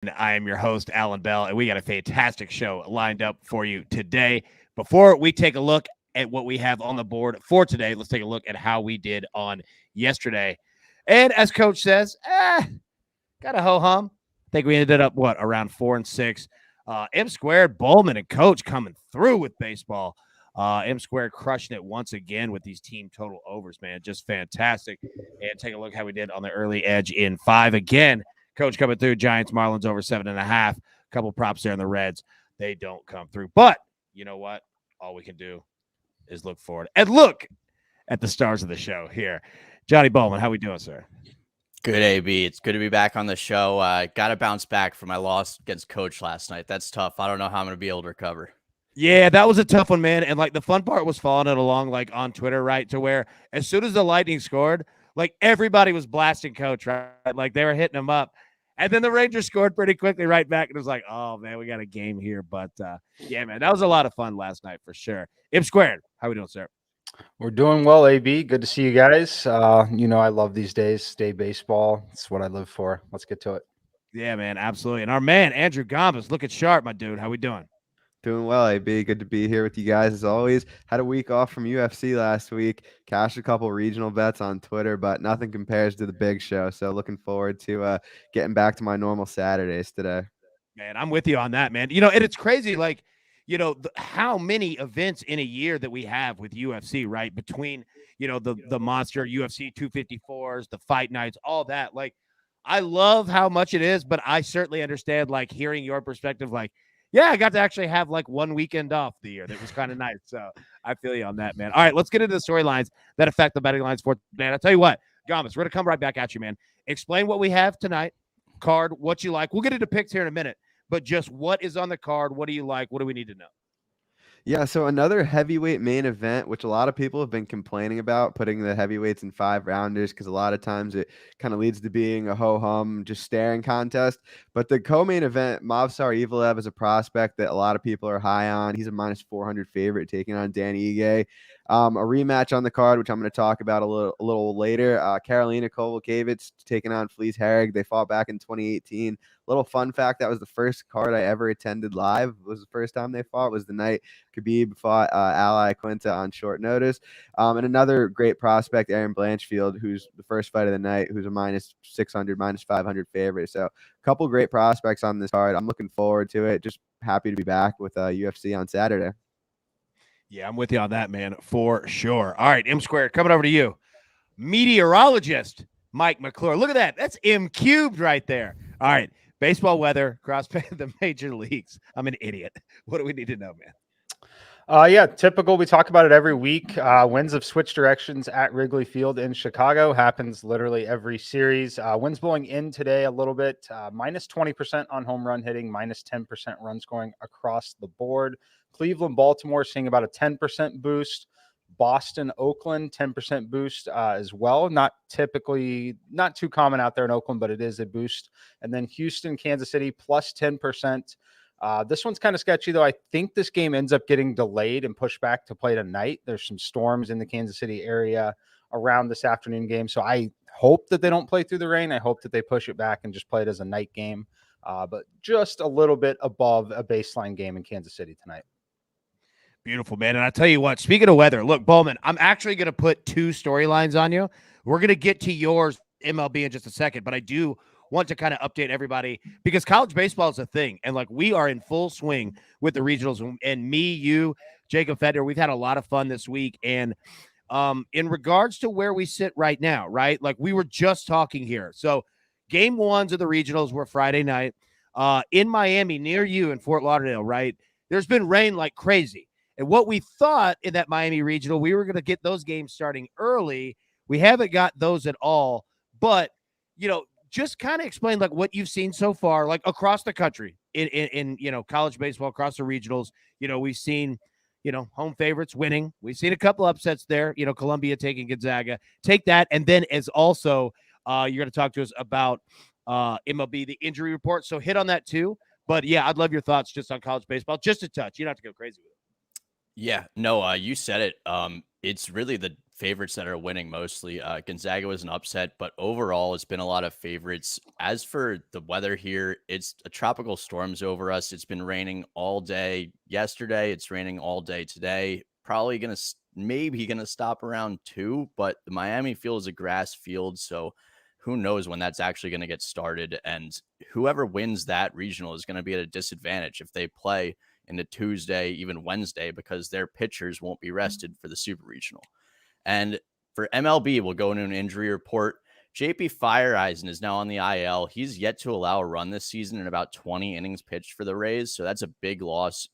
I am your host, Alan Bell, and we got a fantastic show lined up for you today. Before we take a look at what we have on the board for today, let's take a look at how we did on yesterday. And as Coach says, got a ho-hum. I think we ended up, around 4-6. M Squared, Bowman, and Coach coming through with baseball. M Squared crushing it once again with these team total overs, man. Just fantastic. And take a look how we did on the early edge in 5 again. Coach coming through, Giants, Marlins over 7.5. Couple props there in the Reds. They don't come through. But you know what? All we can do is look forward and look at the stars of the show here. Johnny Bowman, how we doing, sir? Good, AB. It's good to be back on the show. Got to bounce back from my loss against Coach last night. That's tough. I don't know how I'm going to be able to recover. Yeah, that was a tough one, man. And, the fun part was following it along, on Twitter, right, to where as soon as the Lightning scored, everybody was blasting Coach, right? They were hitting him up. And then the Rangers scored pretty quickly right back. And it was like, oh, man, we got a game here. But, yeah, man, that was a lot of fun last night for sure. M Squared, how we doing, sir? We're doing well, AB. Good to see you guys. I love these days. Day baseball. It's what I live for. Let's get to it. Yeah, man, absolutely. And our man, Andrew Gombas, looking sharp, my dude. How we doing? Doing well, AB. Good to be here with you guys as always. Had a week off from UFC last week. Cashed a couple regional bets on Twitter, but nothing compares to the big show. So looking forward to getting back to my normal Saturdays today. Man, I'm with you on that, man. And it's crazy, how many events in a year that we have with UFC, right? Between, the monster UFC 254s, the fight nights, all that. I love how much it is, but I certainly understand, hearing your perspective, yeah, I got to actually have 1 weekend off the year. That was kind of nice. So I feel you on that, man. All right, let's get into the storylines that affect the betting lines for today. And I'll tell you what, Gombas, we're going to come right back at you, man. Explain what we have tonight, card, what you like. We'll get into picks here in a minute, but just what is on the card? What do you like? What do we need to know? Yeah, so another heavyweight main event, which a lot of people have been complaining about, putting the heavyweights in 5-rounders, because a lot of times it kind of leads to being a ho-hum, just staring contest. But the co-main event, Movsar Evloev is a prospect that a lot of people are high on. He's a -400 favorite taking on Dan Ige. A rematch on the card, which I'm going to talk about a little later. Karolina Kowalkiewicz taking on Felice Herrig. They fought back in 2018. Little fun fact, that was the first card I ever attended live. It was the first time they fought. It was the night Khabib fought Ally Quinta on short notice. And another great prospect, Aaron Blanchfield, who's the first fight of the night, who's a -600, -500 favorite. So a couple great prospects on this card. I'm looking forward to it. Just happy to be back with UFC on Saturday. Yeah, I'm with you on that, man, for sure. All right, M Squared, coming over to you. Meteorologist Mike McClure. Look at that. That's M cubed right there. All right, baseball weather across the major leagues. I'm an idiot. What do we need to know, man? Yeah, typical. We talk about it every week. Winds have switched directions at Wrigley Field in Chicago. Happens literally every series. Winds blowing in today a little bit. -20% on home run hitting, -10% run scoring across the board. Cleveland, Baltimore seeing about a 10% boost. Boston, Oakland, 10% boost as well. Not too common out there in Oakland, but it is a boost. And then Houston, Kansas City, +10%. This one's kind of sketchy, though. I think this game ends up getting delayed and pushed back to play tonight. There's some storms in the Kansas City area around this afternoon game. So I hope that they don't play through the rain. I hope that they push it back and just play it as a night game. But just a little bit above a baseline game in Kansas City tonight. Beautiful, man. And I tell you what, speaking of weather, look, Bowman, I'm actually going to put 2 storylines on you. We're going to get to yours, MLB, in just a second, but I do want to kind of update everybody because college baseball is a thing. And we are in full swing with the regionals, and me, you, Jacob Feder, we've had a lot of fun this week. And in regards to where we sit right now, right? We were just talking here. So game 1s of the regionals were Friday night in Miami near you in Fort Lauderdale, right? There's been rain like crazy. And what we thought in that Miami regional, we were going to get those games starting early. We haven't got those at all. But, just kind of explain what you've seen so far, across the country in college baseball, across the regionals. We've seen, home favorites winning. We've seen a couple upsets there, Columbia taking Gonzaga. Take that. And then as also you're going to talk to us about MLB, the injury report. So hit on that too. But yeah, I'd love your thoughts just on college baseball, just a touch. You don't have to go crazy with it. Yeah, no, you said it. It's really the favorites that are winning mostly. Gonzaga was an upset, but overall it's been a lot of favorites. As for the weather here, it's a tropical storm's over us. It's been raining all day yesterday. It's raining all day today. Probably maybe gonna stop around 2, but the Miami field is a grass field, so who knows when that's actually going to get started. And whoever wins that regional is going to be at a disadvantage if they play into Tuesday, even Wednesday, because their pitchers won't be rested for the super regional. And for MLB, we'll go into an injury report. JP Fireeisen is now on the IL. He's yet to allow a run this season in about 20 innings pitched for the Rays. So that's a big loss.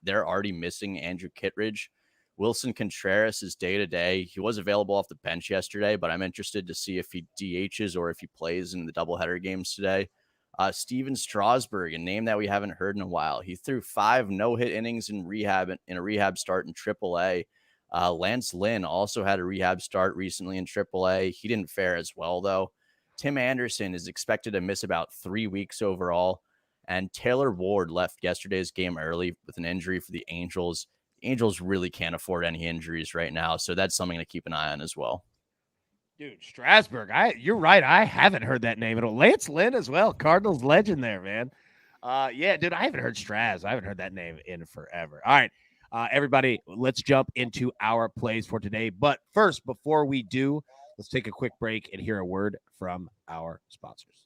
They're already missing Andrew Kittredge. Wilson Contreras is day-to-day. He was available off the bench yesterday, but I'm interested to see if he DHs or if he plays in the doubleheader games today. Steven Strasburg, a name that we haven't heard in a while. He threw 5 no-hit innings in a rehab start in AAA. Lance Lynn also had a rehab start recently in AAA. He didn't fare as well, though. Tim Anderson is expected to miss about 3 weeks overall. And Taylor Ward left yesterday's game early with an injury for the Angels. The Angels really can't afford any injuries right now, so that's something to keep an eye on as well. Dude, Strasburg, you're right. I haven't heard that name at all. Lance Lynn as well, Cardinals legend there, man. Yeah, dude, I haven't heard Straz. I haven't heard that name in forever. All right, everybody, let's jump into our plays for today. But first, before we do, let's take a quick break and hear a word from our sponsors.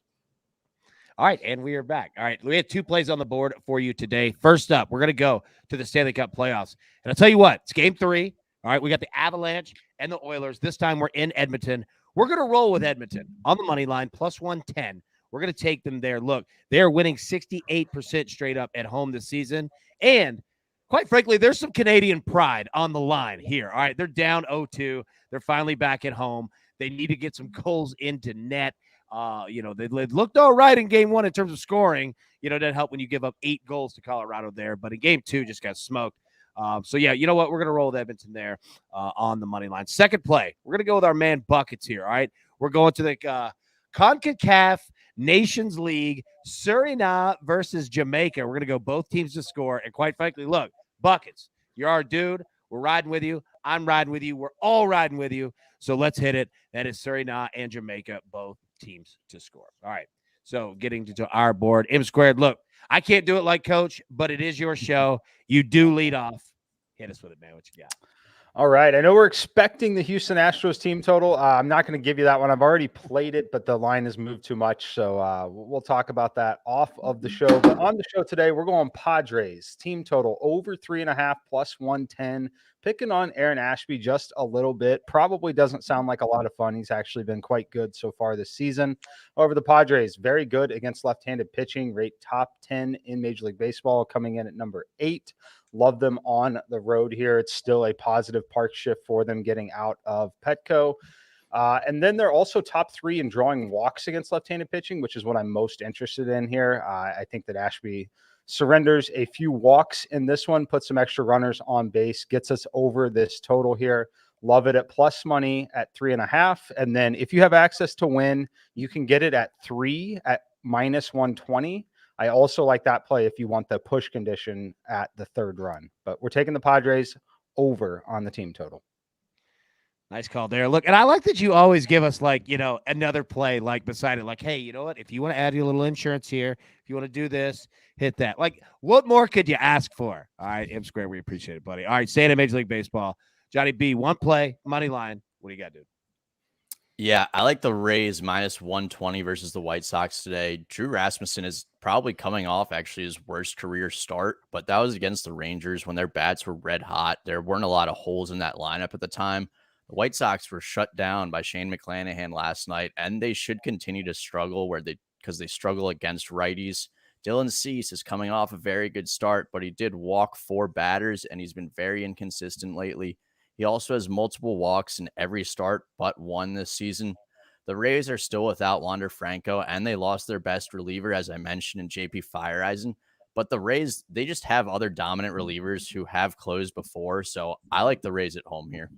All right, and we are back. All right, we have 2 plays on the board for you today. First up, we're going to go to the Stanley Cup playoffs. And I'll tell you what, it's game 3. All right, we got the Avalanche and the Oilers. This time we're in Edmonton. We're going to roll with Edmonton on the money line, plus 110. We're going to take them there. Look, they're winning 68% straight up at home this season. And quite frankly, there's some Canadian pride on the line here. All right, they're down 0-2. They're finally back at home. They need to get some goals into net. They looked all right in game 1 in terms of scoring. Didn't help when you give up 8 goals to Colorado there. But in game 2, just got smoked. You know what? We're going to roll with Edmonton there on the money line. Second play, we're going to go with our man Buckets here, all right? We're going to the CONCACAF Nations League, Suriname versus Jamaica. We're going to go both teams to score. And quite frankly, look, Buckets, you're our dude. We're riding with you. I'm riding with you. We're all riding with you. So let's hit it. That is Suriname and Jamaica, both teams to score. All right. So getting to our board, M squared. Look, I can't do it like Coach, but it is your show. You do lead off. Hit us with it, man. What you got? All right. I know we're expecting the Houston Astros team total. I'm not going to give you that one. I've already played it, but the line has moved too much. So we'll talk about that off of the show. But on the show today, we're going Padres team total over 3.5 plus 110. Picking on Aaron Ashby just a little bit. Probably doesn't sound like a lot of fun. He's actually been quite good so far this season. However, the Padres, very good against left-handed pitching, rate top 10 in Major League Baseball, coming in at number 8. Love them on the road here. It's still a positive park shift for them getting out of Petco. And then they're also top 3 in drawing walks against left-handed pitching, which is what I'm most interested in here. I think that Ashby surrenders a few walks in this one, puts some extra runners on base, gets us over this total here. Love it at plus money at 3.5. And then if you have access to win, you can get it at 3 at minus 120. I also like that play if you want the push condition at the 3rd run. But we're taking the Padres over on the team total. Nice call there. Look, and I like that you always give us another play beside it. Like, hey, you know what? If you want to add your little insurance here, if you want to do this, hit that. What more could you ask for? All right, M Square, we appreciate it, buddy. All right, staying in Major League Baseball. Johnny B, one play, money line. What do you got, dude? Yeah, I like the Rays minus 120 versus the White Sox today. Drew Rasmussen is probably coming off actually his worst career start, but that was against the Rangers when their bats were red hot. There weren't a lot of holes in that lineup at the time. The White Sox were shut down by Shane McClanahan last night, and they should continue to struggle because they struggle against righties. Dylan Cease is coming off a very good start, but he did walk 4 batters, and he's been very inconsistent lately. He also has multiple walks in every start but 1 this season. The Rays are still without Wander Franco, and they lost their best reliever, as I mentioned, in JP Fireeisen. But the Rays, they just have other dominant relievers who have closed before, so I like the Rays at home here.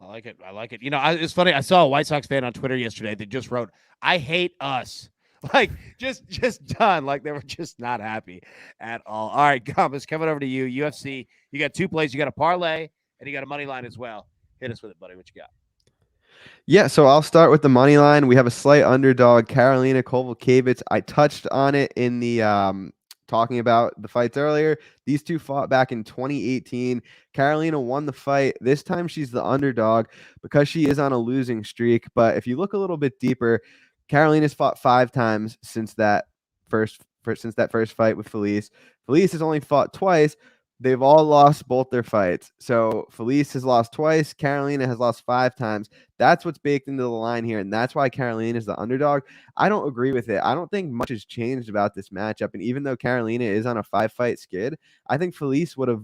I like it. It's funny. I saw a White Sox fan on Twitter yesterday that just wrote, "I hate us." Just done. They were just not happy at all. All right, Gummas, coming over to you. UFC, you got 2 plays. You got a parlay, and you got a money line as well. Hit us with it, buddy. What you got? Yeah, so I'll start with the money line. We have a slight underdog, Karolina Kowalkiewicz. I touched on it in the talking about the fights earlier. These two fought back in 2018. Karolina won the fight. This time she's the underdog because she is on a losing streak. But if you look a little bit deeper, Karolina's fought 5 times since that first fight with Felice. Felice has only fought twice. They've all lost both their fights. So Felice has lost twice. Karolina has lost 5 times. That's what's baked into the line here, and that's why Karolina is the underdog. I don't agree with it. I don't think much has changed about this matchup. And even though Karolina is on a 5-fight skid, I think Felice would have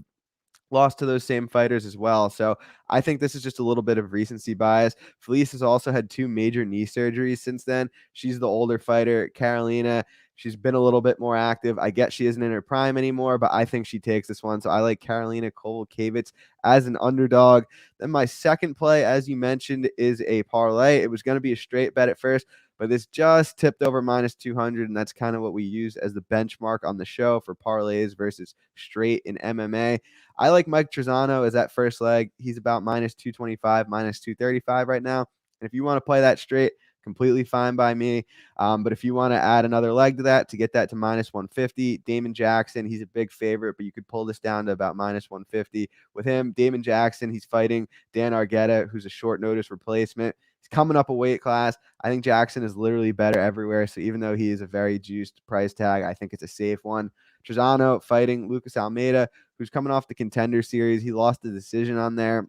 lost to those same fighters as well. So I think this is just a little bit of recency bias. Felice has also had 2 major knee surgeries since then. She's the older fighter. Karolina, she's been a little bit more active. I get she isn't in her prime anymore, but I think she takes this one. So I like Karolina Kowalkiewicz as an underdog. Then my second play, as you mentioned, is a parlay. It was going to be a straight bet at first, but this just tipped over -200, and that's kind of what we use as the benchmark on the show for parlays versus straight in MMA. I like Mike Trezano as that first leg. He's about -225, -235 right now. And if you want to play that straight, completely fine by me. But if you want to add another leg to that to get that to -150, Damon Jackson, he's a big favorite, but you could pull this down to about -150 with him. Damon Jackson, he's fighting Dan Argueta, who's a short notice replacement. He's coming up a weight class. I think Jackson is literally better everywhere. So even though he is a very juiced price tag, I think it's a safe one. Trezano fighting Lucas Almeida, who's coming off the Contender Series. He lost the decision on there.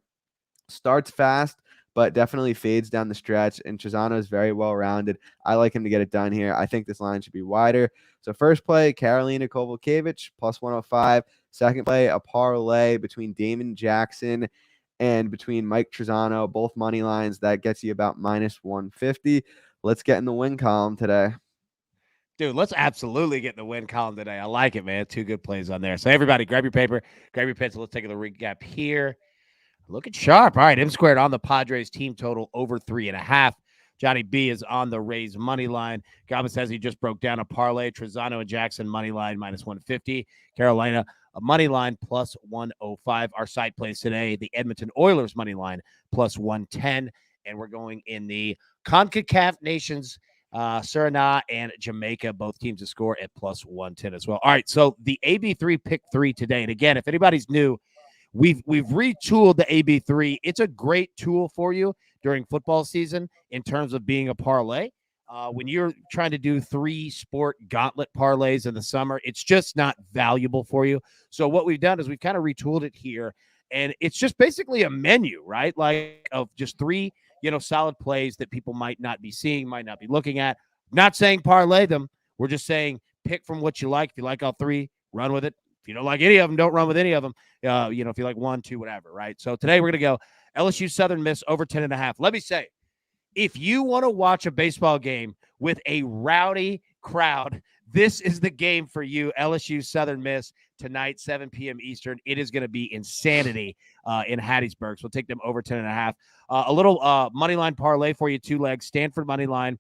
Starts fast, but definitely fades down the stretch. And Trezano is very well-rounded. I like him to get it done here. I think this line should be wider. So first play, Karolina Kowalkiewicz, +105. Second play, a parlay between Damon Jackson and between Mike Trezano, both money lines. That gets you about -150. Let's get in the win column today. Dude, let's absolutely get in the win column today. I like it, man. 2 good plays on there. So everybody, grab your paper, grab your pencil. Let's take a little recap here. Looking sharp. All right, M squared on the Padres team total over 3.5. Johnny B is on the Rays money line. Gaba says he just broke down a parlay. Trezano and Jackson money line -150. Carolina a money line +105. Our side plays today, the Edmonton Oilers money line +110. And we're going in the CONCACAF nations, Suriname and Jamaica, both teams to score at +110 as well. All right, so the AB3 pick 3 today. And again, if anybody's new, we've retooled the AB3. It's a great tool for you during football season in terms of being a parlay. When you're trying to do 3 sport gauntlet parlays in the summer, it's just not valuable for you. So what we've done is we've kind of retooled it here, and it's just basically a menu, right? Like of just 3, solid plays that people might not be seeing, might not be looking at. Not saying parlay them. We're just saying pick from what you like. If you like all 3, run with it. If you don't like any of them, don't run with any of them. If you like 1, 2, whatever, right? So today we're going to go LSU Southern Miss over 10.5. Let me say, if you want to watch a baseball game with a rowdy crowd, this is the game for you. LSU Southern Miss tonight, 7 p.m. Eastern. It is going to be insanity in Hattiesburg. So we'll take them over 10.5. A little money line parlay for you, 2 legs. Stanford money line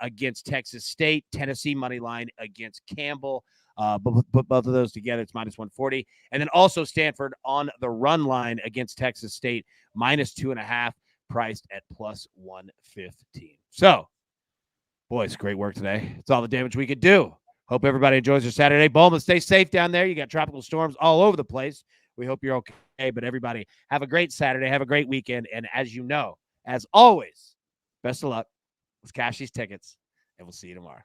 against Texas State. Tennessee money line against Campbell. But put both of those together, it's -140. And then also Stanford on the run line against Texas State, -2.5, priced at +115. So, boys, great work today. It's all the damage we could do. Hope everybody enjoys their Saturday. Bowman, stay safe down there. You got tropical storms all over the place. We hope you're okay. But everybody, have a great Saturday. Have a great weekend. And as you know, as always, best of luck. Let's cash these tickets, and we'll see you tomorrow.